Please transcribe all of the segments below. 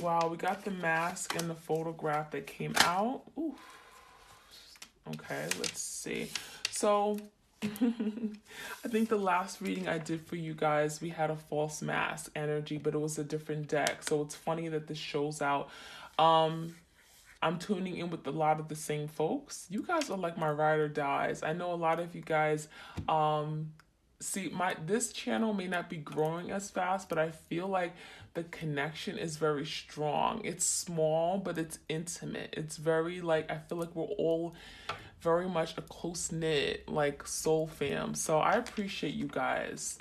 Wow, we got the mask and the photograph that came out. Ooh. Okay, let's see. So, I think the last reading I did for you guys, we had a false mask energy, but it was a different deck. So it's funny that this shows out. Um, I'm tuning in with a lot of the same folks. You guys are like my ride or dies. I know a lot of you guys um see my this channel may not be growing as fast, but I feel like the connection is very strong. It's small, but it's intimate. It's very like I feel like we're all very much a close knit like soul fam. So I appreciate you guys.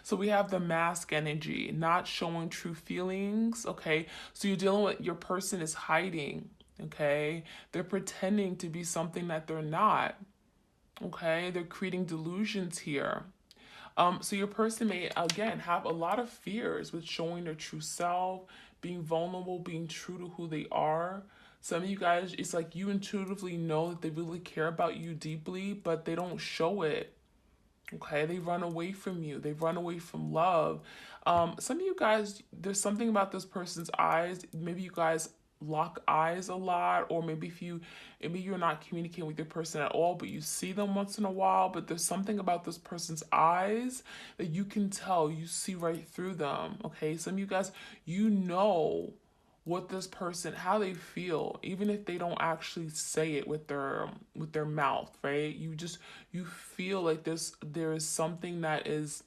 So we have the mask energy, not showing true feelings. Okay, so you're dealing with your person is hiding. Okay, they're pretending to be something that they're not. Okay, they're creating delusions here. So your person may again have a lot of fears with showing their true self, being vulnerable, being true to who they are. Some of you guys, it's like you intuitively know that they really care about you deeply, but they don't show it. Okay, they run away from you. They run away from love. Some of you guys, there's something about this person's eyes. Maybe you guys lock eyes a lot, or maybe you're not communicating with your person at all, but you see them once in a while. But there's something about this person's eyes that you can tell. You see right through them. Okay, some of you guys, you know what this person how they feel even if they don't actually say it with their mouth, right? You feel like there is something that is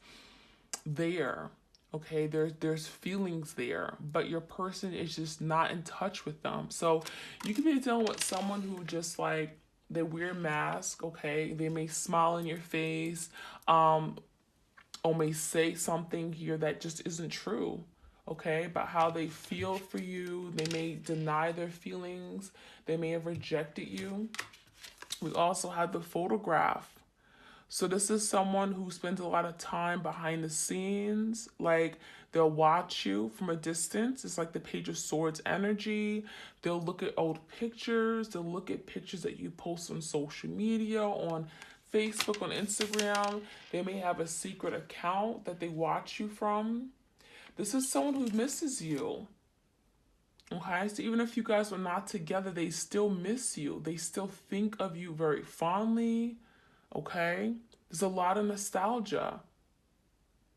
there. Okay, there's feelings there, but your person is just not in touch with them. So you can be dealing with someone who just like they wear a mask. Okay, they may smile in your face, um or may say something here that just isn't true, okay, about how they feel for you. They may deny their feelings, they may have rejected you. We also have the photograph. So this is someone who spends a lot of time behind the scenes. Like they'll watch you from a distance. It's like the Page of Swords energy. They'll look at old pictures. They'll look at pictures that you post on social media, on Facebook, on Instagram. They may have a secret account that they watch you from. This is someone who misses you. Okay, so even if you guys are not together, they still miss you. They still think of you very fondly. Okay, there's a lot of nostalgia.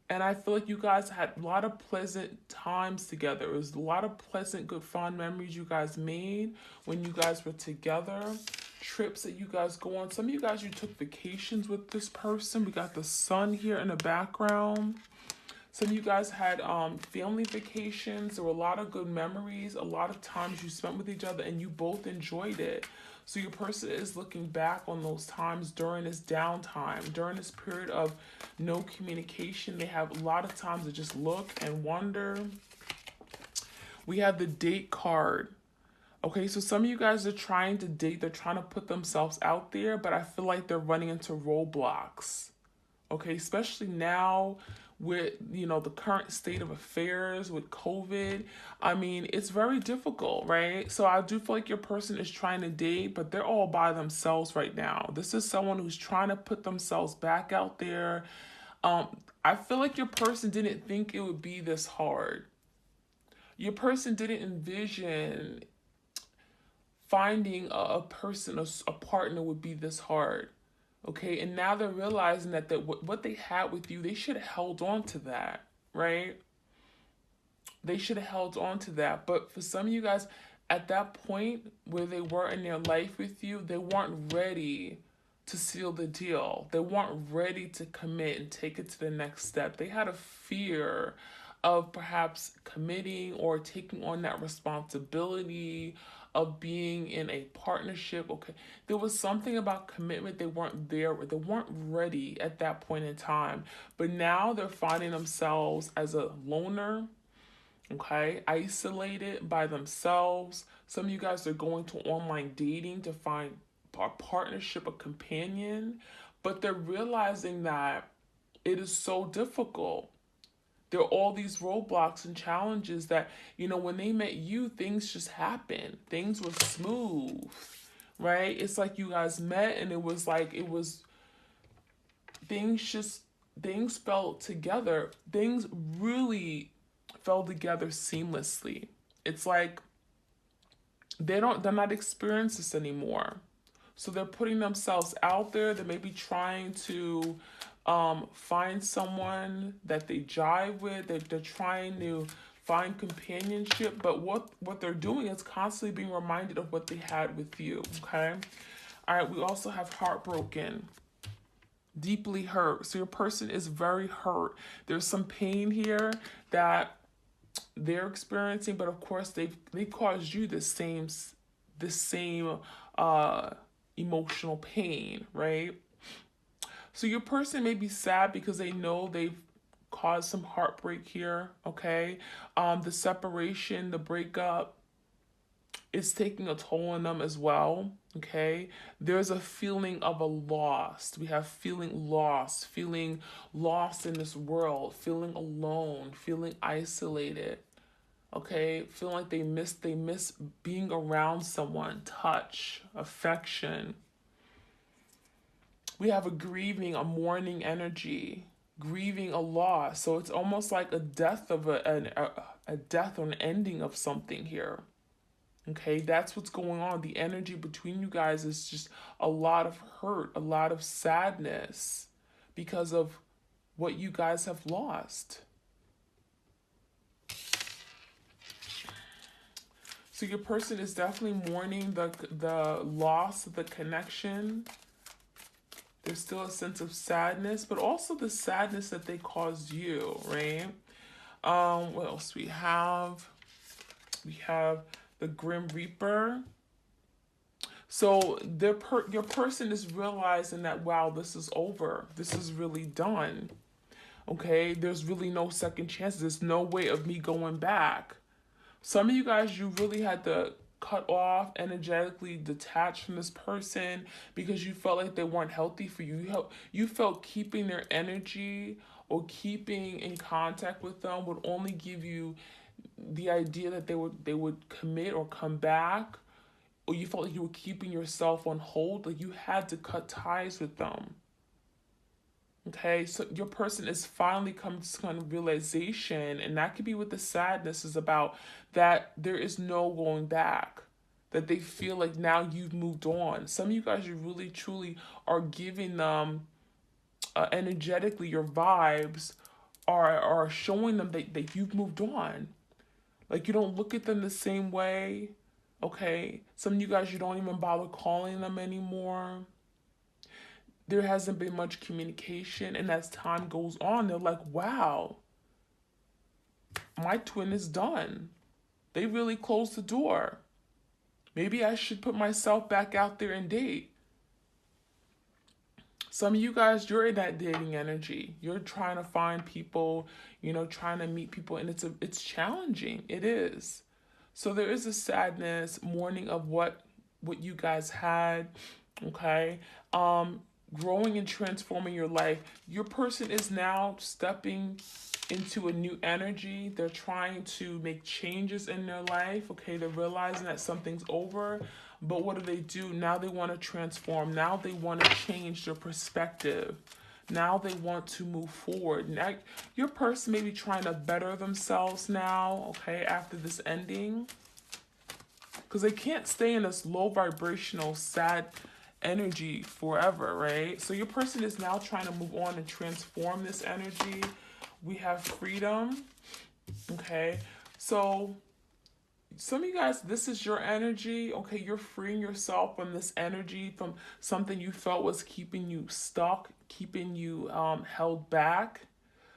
And I feel like you guys had a lot of pleasant times together. It was a lot of pleasant, good, fond memories you guys made when you guys were together. Trips that you guys go on. Some of you guys, you took vacations with this person. We got the sun here in the background. Some of you guys had family vacations. There were a lot of good memories, a lot of times you spent with each other, and you both enjoyed it. So your person is looking back on those times during this downtime, during this period of no communication. They have a lot of times to just look and wonder. We have the date card. Okay, so some of you guys are trying to date, they're trying to put themselves out there, but I feel like they're running into roadblocks. Okay, especially now with the current state of affairs with COVID. I mean, it's very difficult, right? So I do feel like your person is trying to date, but they're all by themselves right now. This is someone who's trying to put themselves back out there. I feel like your person didn't think it would be this hard. Your person didn't envision finding a person, a partner would be this hard. Okay, and now they're realizing that what they had with you, they should have held on to that, right? They should have held on to that. But for some of you guys, at that point where they were in their life with you, they weren't ready to seal the deal. They weren't ready to commit and take it to the next step. They had a fear of perhaps committing or taking on that responsibility of being in a partnership. Okay, there was something about commitment. They weren't there. They weren't ready at that point in time. But now they're finding themselves as a loner, okay, isolated by themselves. Some of you guys are going to online dating to find a partnership, a companion, but they're realizing that it is so difficult. There are all these roadblocks and challenges that, when they met you, things just happened. Things were smooth, right? It's like you guys met and things fell together. Things really fell together seamlessly. it's like they're not experiencing this anymore. So they're putting themselves out there. They may be trying to find someone that they jive with. They're trying to find companionship, but what they're doing is constantly being reminded of what they had with you. Okay. All right. We also have heartbroken, deeply hurt. So your person is very hurt. There's some pain here that they're experiencing, but of course they caused you the same emotional pain, right? So your person may be sad because they know they've caused some heartbreak here, okay? The separation, the breakup, is taking a toll on them as well, okay? There's a feeling of a loss. We have feeling lost in this world, feeling alone, feeling isolated, okay? Feeling like they miss being around someone, touch, affection. We have a grieving, a mourning energy, grieving a loss. So it's almost like a death of a death or an ending of something here. Okay, that's what's going on. The energy between you guys is just a lot of hurt, a lot of sadness because of what you guys have lost. So your person is definitely mourning the loss of the connection. There's still a sense of sadness, but also the sadness that they caused you, right? What else we have? We have the Grim Reaper. So your person is realizing that, wow, this is over. This is really done. Okay, there's really no second chances. There's no way of me going back. Some of you guys, you really had to cut off, energetically detach from this person because you felt like they weren't healthy for you. You felt keeping their energy or keeping in contact with them would only give you the idea that they would commit or come back, or you felt like you were keeping yourself on hold, like you had to cut ties with them. Okay, so your person is finally come to this kind of realization, and that could be what the sadness is about, that there is no going back, that they feel like now you've moved on. Some of you guys, you really truly are giving them energetically, your vibes are showing them that you've moved on. Like you don't look at them the same way, okay? Some of you guys, you don't even bother calling them anymore. There hasn't been much communication, and as time goes on, they're like, wow, my twin is done. They really closed the door. Maybe I should put myself back out there and date. Some of you guys, you're in that dating energy. You're trying to find people, trying to meet people, and it's challenging. It is. So there is a sadness, mourning of what you guys had, okay? Growing and transforming your life. Your person is now stepping into a new energy. They're trying to make changes in their life, okay? They're realizing that something's over. But what do? Now they want to transform. Now they want to change their perspective. Now they want to move forward. Now, your person may be trying to better themselves now, okay, after this ending. Because they can't stay in this low vibrational, sad energy forever, right? So your person is now trying to move on and transform this energy. We have freedom, okay? So some of you guys, this is your energy, okay? You're freeing yourself from this energy, from something you felt was keeping you stuck, keeping you held back.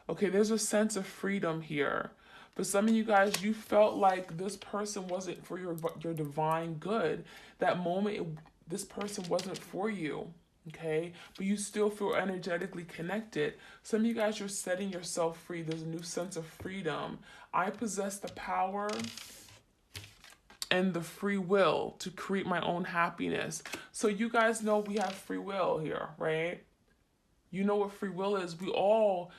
Okay, there's a sense of freedom here. For some of you guys, you felt like this person wasn't for your divine good. That moment, this person wasn't for you, okay? But you still feel energetically connected. Some of you guys, you're setting yourself free. There's a new sense of freedom. I possess the power and the free will to create my own happiness. So you guys know we have free will here, right? You know what free will is. We all,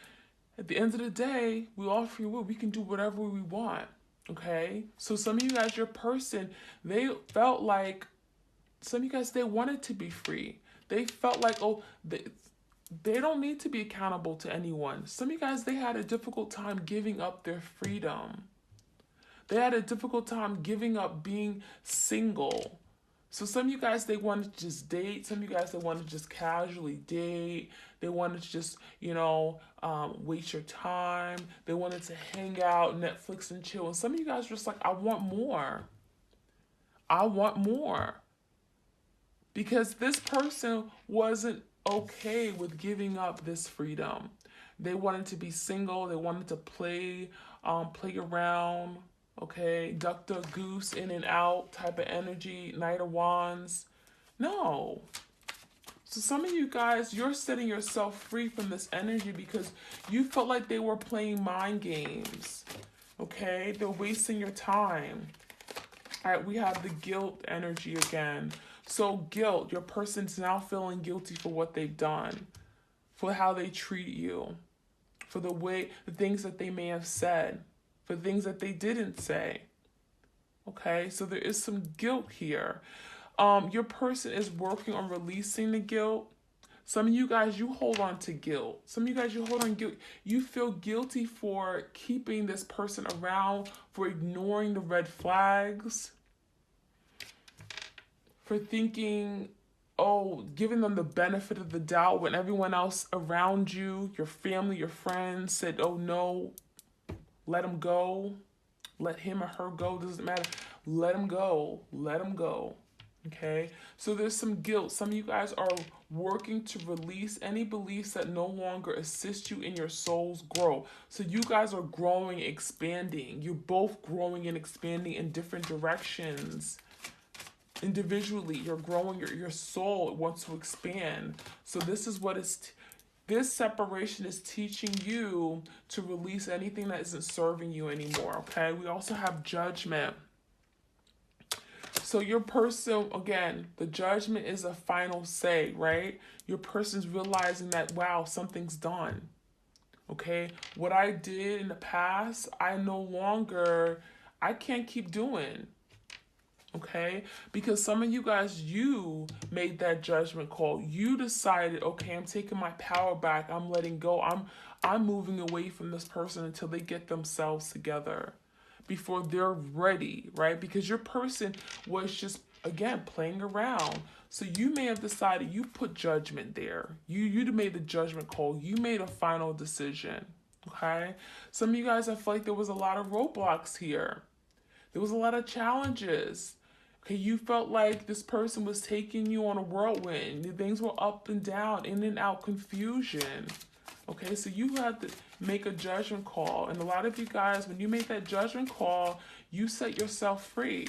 at the end of the day, we all free will. We can do whatever we want, okay? So some of you guys, your person, they felt like, some of you guys, they wanted to be free. They felt like, they don't need to be accountable to anyone. Some of you guys, they had a difficult time giving up their freedom. They had a difficult time giving up being single. So some of you guys, they wanted to just date. Some of you guys, they wanted to just casually date. They wanted to just, waste your time. They wanted to hang out, Netflix and chill. And some of you guys were just like, I want more. I want more. Because this person wasn't okay with giving up this freedom. They wanted to be single. They wanted to play around. Okay, duck, duck, goose, in and out type of energy, Knight of Wands. No. So some of you guys, you're setting yourself free from this energy because you felt like they were playing mind games. Okay, they're wasting your time. All right, we have the guilt energy again. So guilt, your person's now feeling guilty for what they've done, for how they treat you, for the things that they may have said, for things that they didn't say. Okay, so there is some guilt here. Your person is working on releasing the guilt. Some of you guys, you hold on to guilt. Some of you guys, you hold on guilt. You feel guilty for keeping this person around, for ignoring the red flags, for thinking, giving them the benefit of the doubt when everyone else around you, your family, your friends said, oh no, let him go. Let him or her go. Doesn't matter. Let him go. Let him go. Okay? So there's some guilt. Some of you guys are working to release any beliefs that no longer assist you in your soul's growth. So you guys are growing, expanding. You're both growing and expanding in different directions. Individually, you're growing. Your soul wants to expand. So this is what this separation is teaching you to release anything that isn't serving you anymore, okay? We also have judgment. So your person, again, the judgment is a final say, right? Your person's realizing that, wow, something's done, okay? What I did in the past, I can't keep doing. Okay, because some of you guys, you made that judgment call. You decided, okay, I'm taking my power back. I'm letting go. I'm moving away from this person until they get themselves together, before they're ready, right? Because your person was just, again, playing around. So you may have decided, you put judgment there. You made the judgment call. You made a final decision. Okay, some of you guys, I feel like there was a lot of roadblocks here. There was a lot of challenges. Okay, you felt like this person was taking you on a whirlwind. Things were up and down, in and out, confusion. Okay, so you had to make a judgment call. And a lot of you guys, when you make that judgment call, you set yourself free.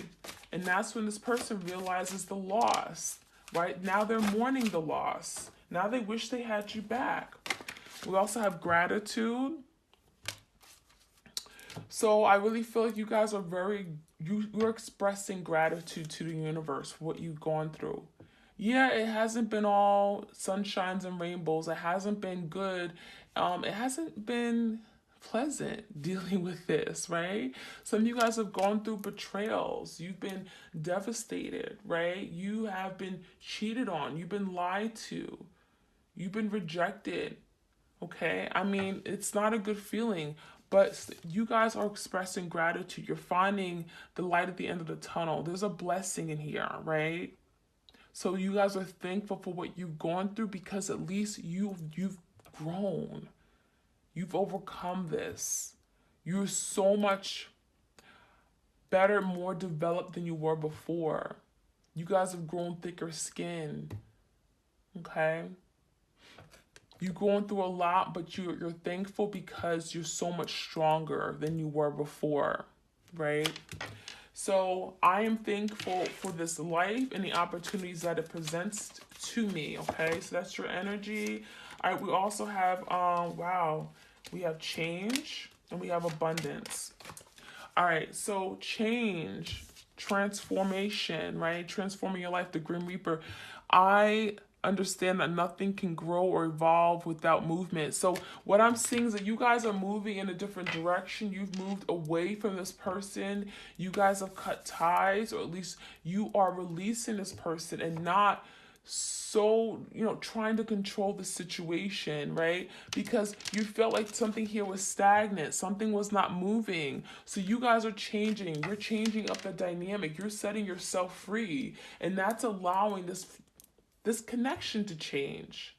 And that's when this person realizes the loss, right? Now they're mourning the loss. Now they wish they had you back. We also have gratitude. So I really feel like you guys are you're expressing gratitude to the universe for what you've gone through. Yeah, it hasn't been all sunshines and rainbows. It hasn't been good. It hasn't been pleasant dealing with this, right? Some of you guys have gone through betrayals. You've been devastated, right? You have been cheated on. You've been lied to. You've been rejected. Okay? I mean, it's not a good feeling. But you guys are expressing gratitude. You're finding the light at the end of the tunnel. There's a blessing in here, right? So you guys are thankful for what you've gone through, because at least you've grown. You've overcome this. You're so much better, more developed than you were before. You guys have grown thicker skin. Okay? You're going through a lot, but you're thankful because you're so much stronger than you were before, right? So I am thankful for this life and the opportunities that it presents to me, okay? So that's your energy. All right, we also have, we have change and we have abundance. All right, so change, transformation, right? Transforming your life, the Grim Reaper. I understand that nothing can grow or evolve without movement. So what I'm seeing is that you guys are moving in a different direction. You've moved away from this person. You guys have cut ties, or at least you are releasing this person and not so, trying to control the situation, right? Because you felt like something here was stagnant, something was not moving. So you guys are changing. You're changing up the dynamic. You're setting yourself free, and that's allowing this connection to change.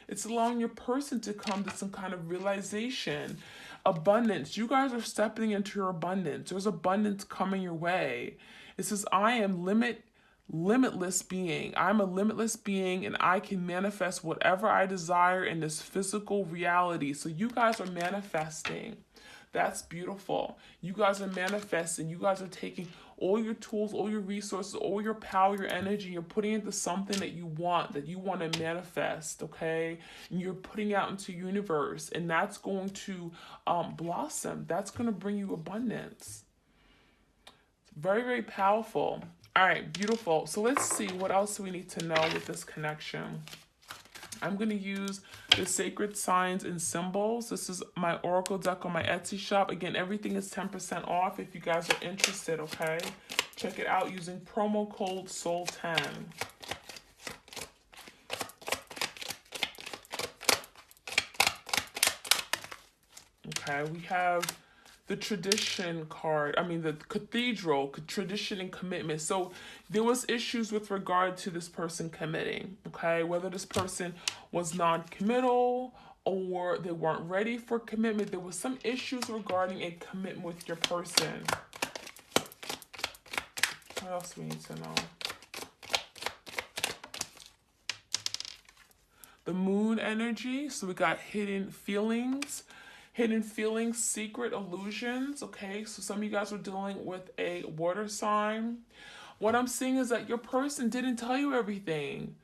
It's allowing your person to come to some kind of realization. Abundance. You guys are stepping into your abundance. There's abundance coming your way. It says, I am limitless being. I'm a limitless being, and I can manifest whatever I desire in this physical reality. So you guys are manifesting. That's beautiful. You guys are manifesting. You guys are taking all your tools, all your resources, all your power, your energy, you're putting into something that you want to manifest, okay? And you're putting out into the universe, and that's going to blossom. That's going to bring you abundance. Very, very powerful. All right, beautiful. So let's see what else we need to know with this connection. I'm going to use the sacred signs and symbols. This is my oracle deck on my Etsy shop. Again, everything is 10% off if you guys are interested, okay? Check it out using promo code SOUL10. Okay, we have the tradition card. The cathedral, tradition and commitment. So there was issues with regard to this person committing, okay? Whether this person was non-committal or they weren't ready for commitment. There was some issues regarding a commitment with your person. What else we need to know? The moon energy. So we got hidden feelings, secret illusions. Okay, so some of you guys are dealing with a water sign. What I'm seeing is that your person didn't tell you everything.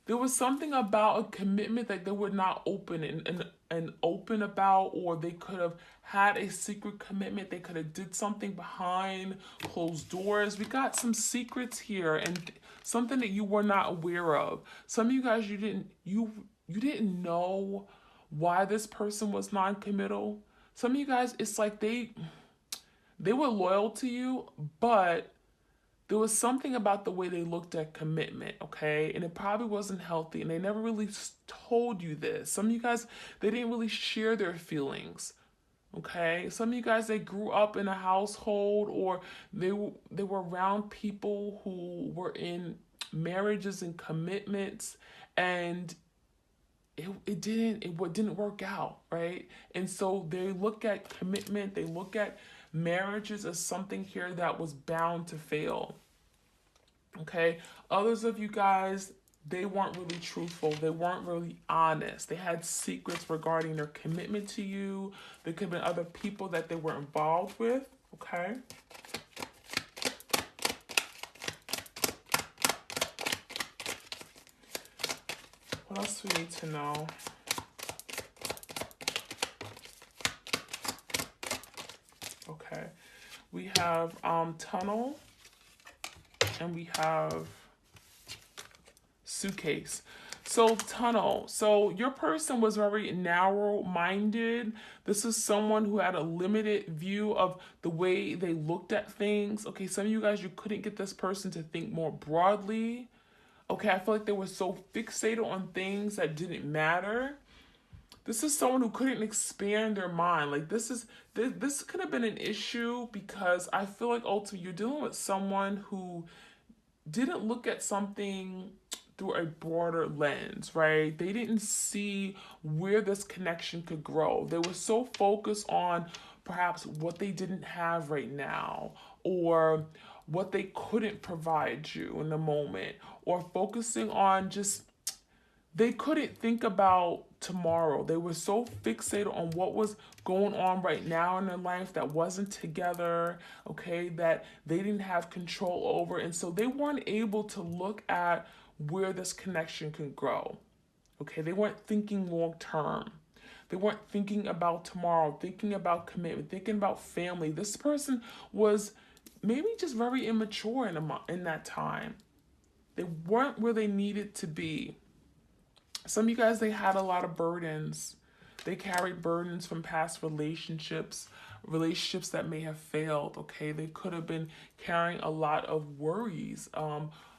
There was something about a commitment that they were not open and open about, or they could have had a secret commitment. They could have did something behind closed doors. We got some secrets here and something that you were not aware of. Some of you guys, you didn't know why this person was non-committal. Some of you guys, it's like they were loyal to you, but there was something about the way they looked at commitment, okay? And it probably wasn't healthy, and they never really told you this. Some of you guys, they didn't really share their feelings, okay? Some of you guys, they grew up in a household, or they were around people who were in marriages and commitments, and it didn't work out, right? And so they look at commitment, they look at marriages as something here that was bound to fail. Okay? Others of you guys, they weren't really truthful. They weren't really honest. They had secrets regarding their commitment to you. There could have been other people that they were involved with. Okay? What else do we need to know? Okay. We have tunnel, and we have suitcase. So tunnel. So your person was very narrow-minded. This is someone who had a limited view of the way they looked at things. Okay, some of you guys, you couldn't get this person to think more broadly. Okay, I feel like they were so fixated on things that didn't matter. This is someone who couldn't expand their mind. Like this could have been an issue, because I feel like ultimately you're dealing with someone who didn't look at something through a broader lens, right? They didn't see where this connection could grow. They were so focused on perhaps what they didn't have right now, or what they couldn't provide you in the moment, or focusing on just, they couldn't think about tomorrow. They were so fixated on what was going on right now in their life that wasn't together, okay, that they didn't have control over. And so they weren't able to look at where this connection could grow, okay? They weren't thinking long term. They weren't thinking about tomorrow, thinking about commitment, thinking about family. This person was maybe just very immature in that time. They weren't where they needed to be. Some of you guys, they had a lot of burdens. They carried burdens from past relationships that may have failed, okay? They could have been carrying a lot of worries,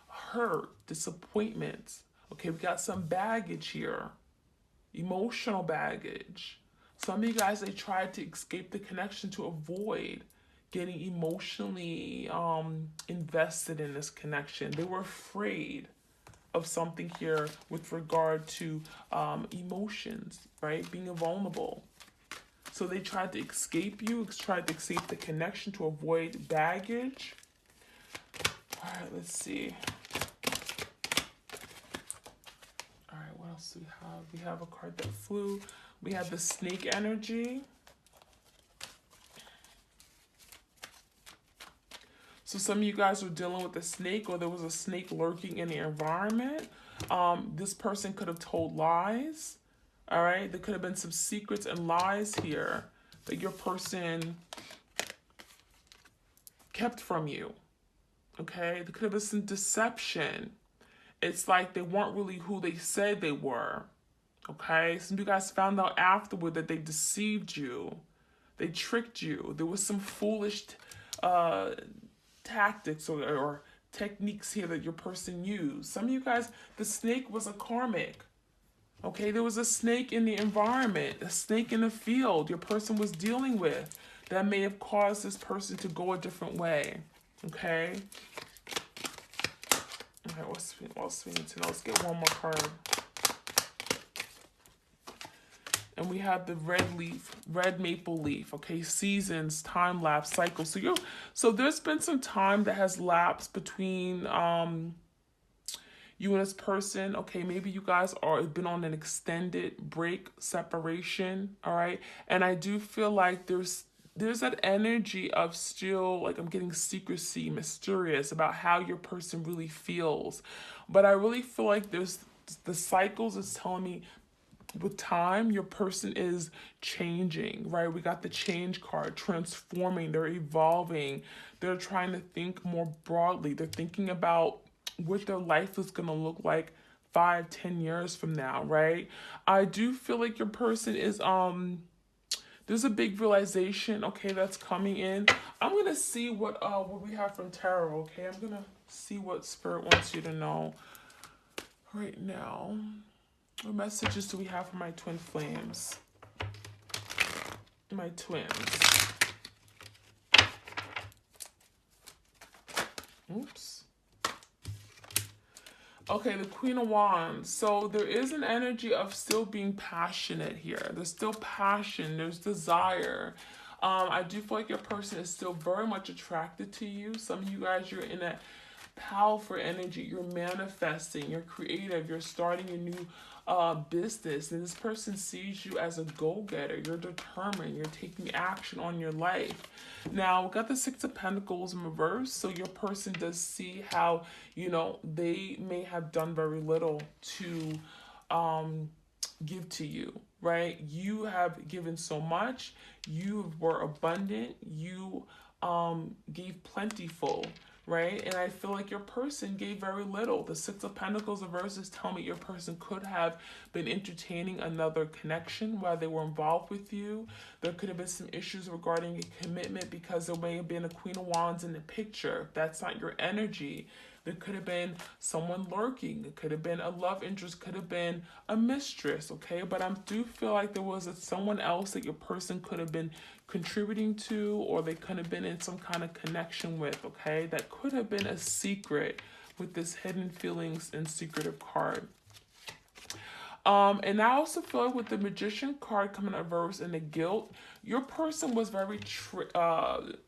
hurt, disappointments, Okay, we got some baggage here, emotional baggage. Some of you guys, they tried to escape the connection to avoid getting emotionally invested in this connection. They were afraid of something here with regard to emotions, right? Being vulnerable. So they tried to escape you, tried to escape the connection to avoid baggage. All right, let's see. All right, what else do we have? We have a card that flew. We have the snake energy. So some of you guys are dealing with a snake, or there was a snake lurking in the environment. This person could have told lies. All right, there could have been some secrets and lies here that your person kept from you. Okay, there could have been some deception. It's like they weren't really who they said they were. Okay, some of you guys found out afterward that they deceived you. They tricked you. There was some foolish tactics or techniques here that your person used. Some of you guys, the snake was a karmic. Okay, there was a snake in the environment, a snake in the field your person was dealing with that may have caused this person to go a different way. Okay? Okay, what's we need to know? Let's get one more card. And we have the red maple leaf. Okay, seasons, time lapse, cycle. So there's been some time that has lapsed between you and this person. Okay, maybe you guys have been on an extended break, separation. All right, and I do feel like there's that energy of still, like, I'm getting secrecy, mysterious about how your person really feels. But I really feel like there's the cycles is telling me with time, your person is changing, right? We got the change card, transforming, they're evolving, they're trying to think more broadly. They're thinking about what their life is going to look like 5-10 years from now, right? I do feel like your person is there's a big realization, okay, that's coming in. I'm gonna see what we have from tarot. Okay, I'm gonna see what spirit wants you to know right now. What messages do we have for my twin flames? My twins. Oops. Okay, the Queen of Wands. So there is an energy of still being passionate here. There's still passion. There's desire. I do feel like your person is still very much attracted to you. Some of you guys, you're in a powerful energy. You're manifesting. You're creative. You're starting a new business. And this person sees you as a go-getter. You're determined. You're taking action on your life. Now, we got the Six of Pentacles in reverse. So your person does see how, they may have done very little to give to you, right? You have given so much. You were abundant. You gave plentiful, right? And I feel like your person gave very little. The Six of Pentacles reverses tell me your person could have been entertaining another connection while they were involved with you. There could have been some issues regarding a commitment because there may have been a Queen of Wands in the picture. If that's not your energy, there could have been someone lurking. It could have been a love interest, could have been a mistress, okay? But I do feel like there was someone else that your person could have been contributing to, or they could have been in some kind of connection with, okay? That could have been a secret with this hidden feelings and secretive card. And I also feel like with the Magician card coming in reverse and the guilt, your person was very,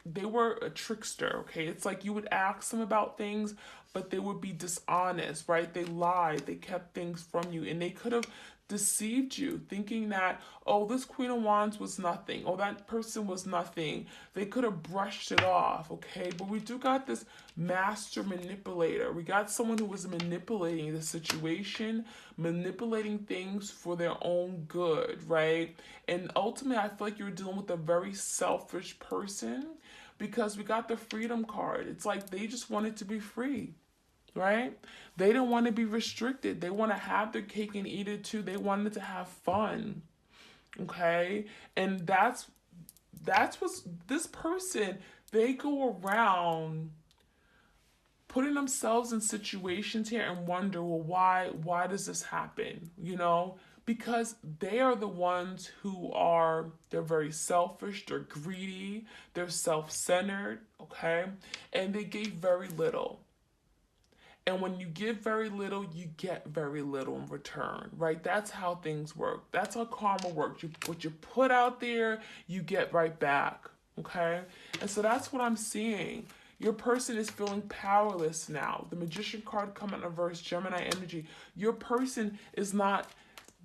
they were a trickster, okay? It's like you would ask them about things, but they would be dishonest, right? They lied, they kept things from you, and they could have deceived you, thinking that, oh, this Queen of Wands was nothing, oh, that person was nothing. They could have brushed it off, okay? But we do got this master manipulator. We got someone who was manipulating the situation, manipulating things for their own good, right? And ultimately, I feel like you're dealing with a very selfish person because we got the Freedom card. It's like they just wanted to be free, right? They don't want to be restricted. They want to have their cake and eat it too. They wanted to have fun, okay? And that's what this person, they go around putting themselves in situations here and wonder, well, why does this happen? You know, because they are the ones who are, they're very selfish, they're greedy, they're self-centered, okay? And they gave very little. And when you give very little, you get very little in return, right? That's how things work. That's how karma works. What you put out there, you get right back, okay? And so that's what I'm seeing. Your person is feeling powerless now. The Magician card coming in reverse, Gemini energy. Your person is not,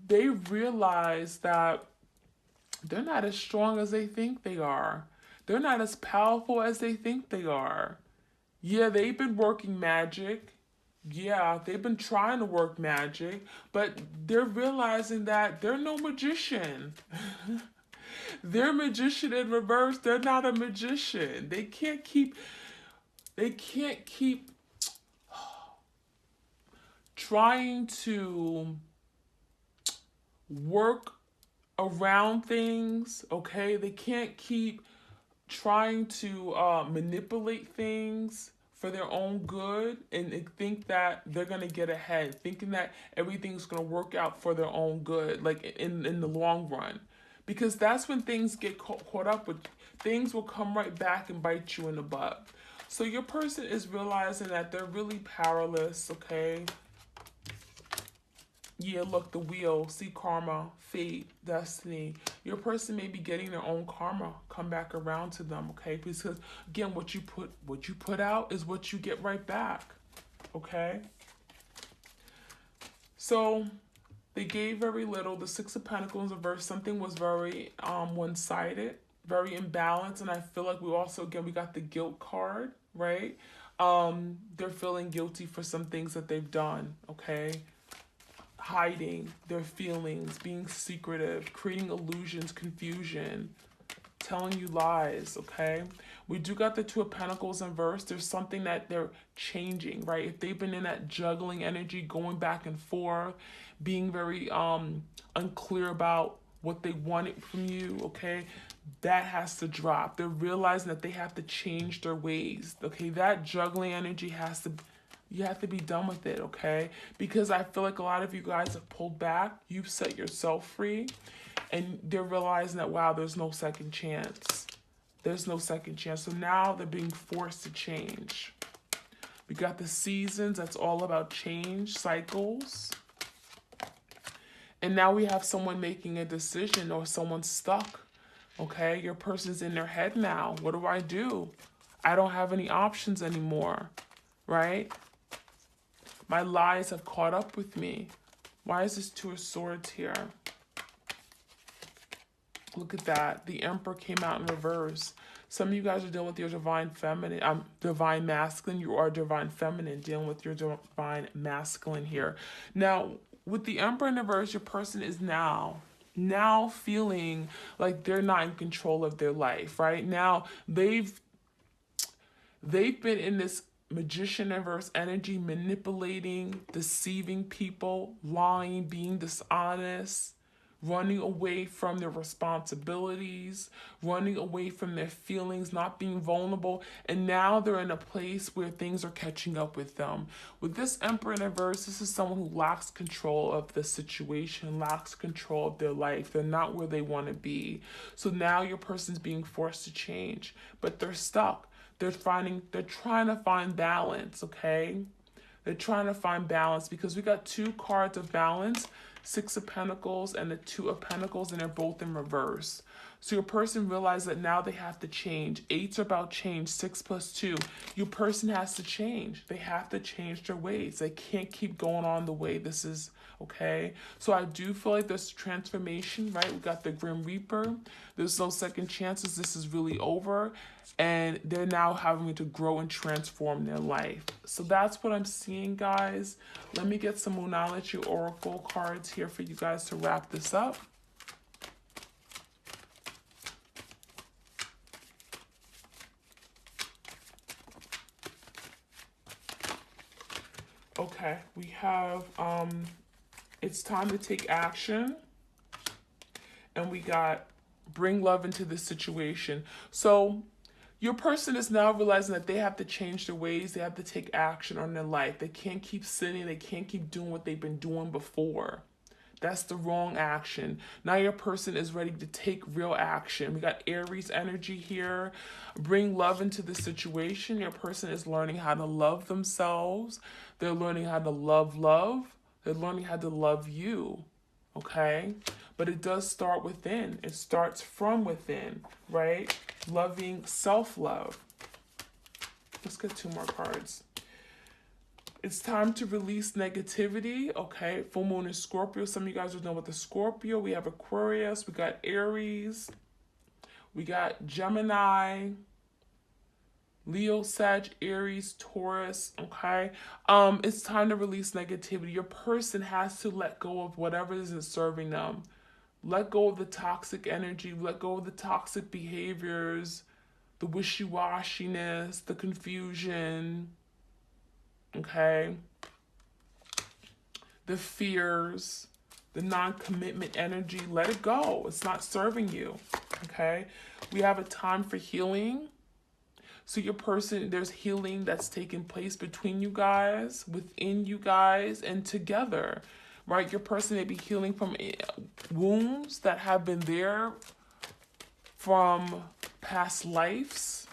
they realize that they're not as strong as they think they are. They're not as powerful as they think they are. Yeah, they've been working magic. Yeah, they've been trying to work magic, but they're realizing that they're no magician. They're magician in reverse. They're not a magician. They can't keep trying to work around things, okay? They can't keep trying to manipulate things for their own good and think that they're going to get ahead, thinking that everything's going to work out for their own good, like in the long run. Because that's when things get caught up with, things will come right back and bite you in the butt. So your person is realizing that they're really powerless, okay? Yeah, look, the wheel, see karma, fate, destiny. Your person may be getting their own karma come back around to them, okay? Because again, what you put out is what you get right back, okay? So they gave very little. The Six of Pentacles in reverse, something was very one-sided, very imbalanced, and I feel like we also, again, we got the guilt card, right? They're feeling guilty for some things that they've done, okay? Hiding their feelings, being secretive, creating illusions, confusion, telling you lies, okay? We do got the Two of Pentacles in reverse. There's something that they're changing, right? If they've been in that juggling energy, going back and forth, being very unclear about what they wanted from you, okay? That has to drop. They're realizing that they have to change their ways, okay? That juggling energy has to, you have to be done with it, okay? Because I feel like a lot of you guys have pulled back. You've set yourself free. And they're realizing that, wow, there's no second chance. There's no second chance. So now they're being forced to change. We got the seasons. That's all about change, cycles. And now we have someone making a decision or someone stuck, okay? Your person's in their head now. What do I do? I don't have any options anymore, right? My lies have caught up with me. Why is this Two of Swords here? Look at that. The Emperor came out in reverse. Some of you guys are dealing with your divine feminine, divine masculine. You are divine feminine, dealing with your divine masculine here. Now, with the Emperor in reverse, your person is now feeling like they're not in control of their life, right? Now, they've been in this Magician inverse energy, manipulating, deceiving people, lying, being dishonest, running away from their responsibilities, running away from their feelings, not being vulnerable. And now they're in a place where things are catching up with them. With this Emperor in reverse, this is someone who lacks control of the situation, lacks control of their life. They're not where they want to be. So now your person's being forced to change, but they're stuck. They're trying to find balance, okay? They're trying to find balance because we got two cards of balance, Six of Pentacles and the Two of Pentacles, and they're both in reverse. So your person realized that now they have to change. Eights are about change, 6 plus 2. Your person has to change. They have to change their ways. They can't keep going on the way this is, okay? So I do feel like there's transformation, right? We got the Grim Reaper. There's no second chances. This is really over. And they're now having to grow and transform their life. So that's what I'm seeing, guys. Let me get some Moonology Oracle cards here for you guys to wrap this up. Okay, we have, it's time to take action. And we got bring love into the situation. So Your person is now realizing that they have to change their ways. They have to take action on their life. They can't keep sitting. They can't keep doing what they've been doing before. That's the wrong action. Now your person is ready to take real action. We got Aries energy here. Bring love into the situation. Your person is learning how to love themselves. They're learning how to love. They're learning how to love you. Okay? But it does start within. It starts from within, right? Loving self-love. Let's get 2 more cards. It's time to release negativity. Okay, full moon is Scorpio. Some of you guys will know what the Scorpio. We have Aquarius. We got Aries. We got Gemini. Leo, Sag, Aries, Taurus. Okay, it's time to release negativity. Your person has to let go of whatever isn't serving them. Let go of the toxic energy. Let go of the toxic behaviors, the wishy-washiness, the confusion. Okay, the fears, the non-commitment energy, let it go. It's not serving you. Okay, we have a time for healing. So your person, there's healing that's taking place between you guys, within you guys, and together, right? Your person may be healing from wounds that have been there from past lives.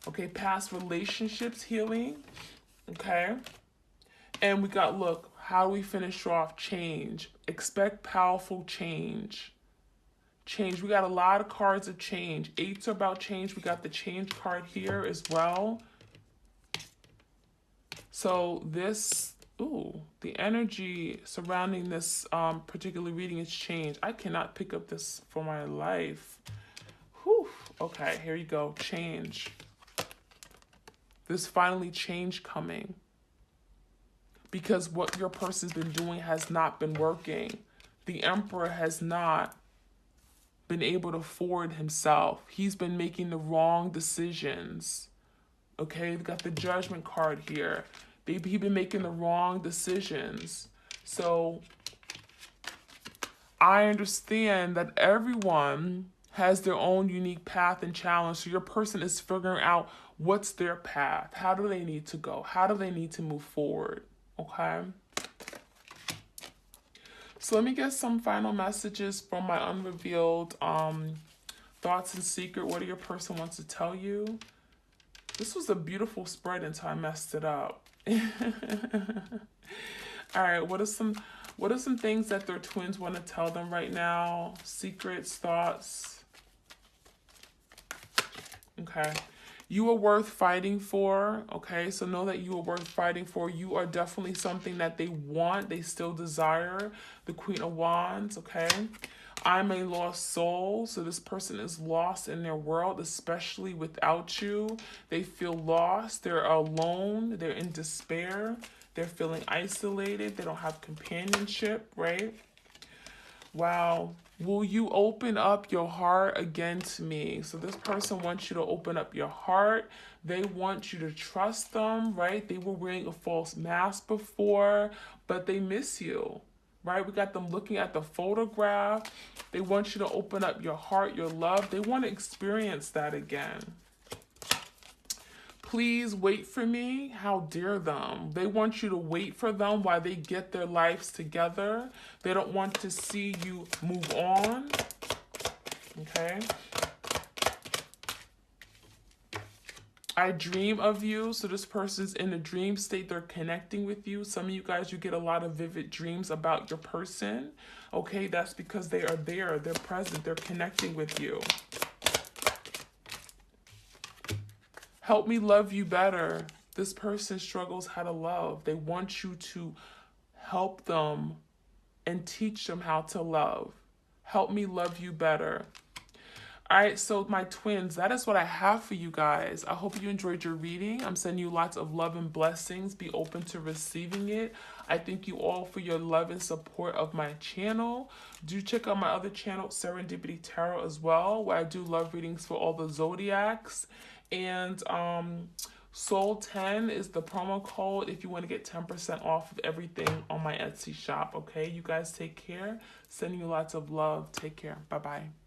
Okay, past relationships healing. Okay. And we got, look, how do we finish off? Change. Expect powerful change. Change. We got a lot of cards of change. 8's are about change. We got the change card here as well. So this, the energy surrounding this particular reading is change. I cannot pick up this for my life. Whew. Okay, here you go. Change. There's finally change coming. Because what your person's been doing has not been working. The Emperor has not been able to forward himself. He's been making the wrong decisions. Okay, we got the Judgment card here. He's been making the wrong decisions. So I understand that everyone has their own unique path and challenge. So your person is figuring out what's their path. How do they need to go? How do they need to move forward? Okay. So let me get some final messages from my unrevealed thoughts and secret. What do your person wants to tell you? This was a beautiful spread until I messed it up. All right, what are some things that their twins want to tell them right now? Secrets, thoughts. Okay. You are worth fighting for, okay? So know that you are worth fighting for. You are definitely something that they want, they still desire. The Queen of Wands, okay? I'm a lost soul. So this person is lost in their world, especially without you. They feel lost. They're alone. They're in despair. They're feeling isolated. They don't have companionship, right? Wow. Will you open up your heart again to me? So this person wants you to open up your heart. They want you to trust them, right? They were wearing a false mask before, but they miss you, right? We got them looking at the photograph. They want you to open up your heart, your love. They want to experience that again. Please wait for me. How dare them? They want you to wait for them while they get their lives together. They don't want to see you move on. Okay. I dream of you. So this person's in a dream state. They're connecting with you. Some of you guys, you get a lot of vivid dreams about your person. Okay, that's because they are there. They're present. They're connecting with you. Help me love you better. This person struggles how to love. They want you to help them and teach them how to love. Help me love you better. All right, so my twins, that is what I have for you guys. I hope you enjoyed your reading. I'm sending you lots of love and blessings. Be open to receiving it. I thank you all for your love and support of my channel. Do check out my other channel, Serendipity Tarot, as well, where I do love readings for all the zodiacs. And Soul 10 is the promo code if you want to get 10% off of everything on my Etsy shop. Okay, you guys take care. Sending you lots of love. Take care. Bye-bye.